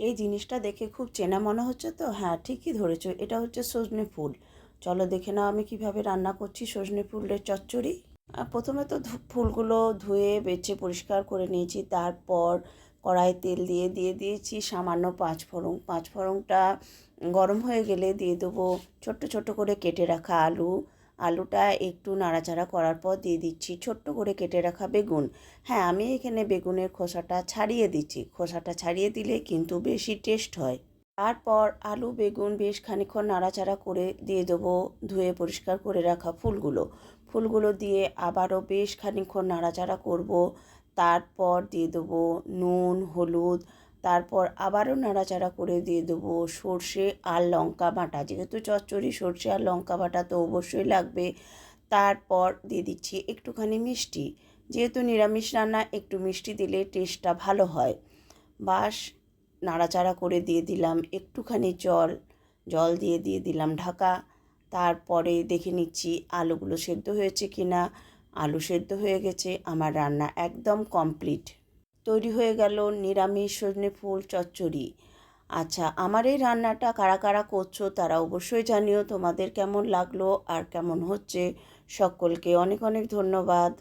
এই জিনিসটা দেখে খুব চেনা মনে হচ্ছে তো? হ্যাঁ, ঠিকই ধরেছো, এটা হচ্ছে সজনে ফুল। চলো দেখে নাও আমি কিভাবে রান্না করছি সজনে ফুলের চচ্চড়ি। প্রথমে তো ফুলগুলো ধুয়ে বেছে পরিষ্কার করে নিয়েছি। তারপর কড়াই তেল দিয়ে দিয়েছি সামান্য পাঁচফোড়ন। পাঁচফোড়নটা গরম হয়ে গেলে দিয়ে দেবো ছোট্ট ছোট্ট করে কেটে রাখা আলু। আলুটা একটু নাড়াচাড়া করার পর দিয়ে দিচ্ছি ছোট্ট করে কেটে রাখা বেগুন। হ্যাঁ, আমি এখানে বেগুনের খোসাটা ছাড়িয়ে দিচ্ছি। খোসাটা ছাড়িয়ে দিলে কিন্তু বেশি টেস্ট হয়। তারপর আলু বেগুন বেশ খানিকক্ষণ নাড়াচাড়া করে দিয়ে দেবো ধুয়ে পরিষ্কার করে রাখা ফুলগুলো। ফুলগুলো দিয়ে আবারও বেশ খানিকক্ষণ নাড়াচাড়া করব। তারপর দিয়ে দেবো নুন হলুদ। তারপর আবারও নাড়াচাড়া করে দিয়ে দেবো সর্ষে আর লঙ্কা বাটা, যেহেতু চচ্চড়ি সর্ষে আর লঙ্কা বাটা তো অবশ্যই লাগবে। তারপর দিয়ে দিচ্ছি একটুখানি মিষ্টি, যেহেতু নিরামিষ রান্না একটু মিষ্টি দিলে টেস্টটা ভালো হয়। বাস নাড়াচাড়া করে দিয়ে দিলাম একটুখানি জল। জল দিয়ে দিলাম ঢাকা। তারপরে দেখে নিচ্ছি আলুগুলো সেদ্ধ হয়েছে কি না। আলু সেদ্ধ হয়ে গেছে, আমার রান্না একদম কমপ্লিট। তৈরি হয়ে গেল নিরামিষ সজনে ফুল চচ্চড়ি। আচ্ছা, আমার এই রান্নাটা কারা কারা করছো তারা অবশ্যই জানিও তোমাদের কেমন লাগলো আর কেমন হচ্ছে। সকলকে অনেক অনেক ধন্যবাদ।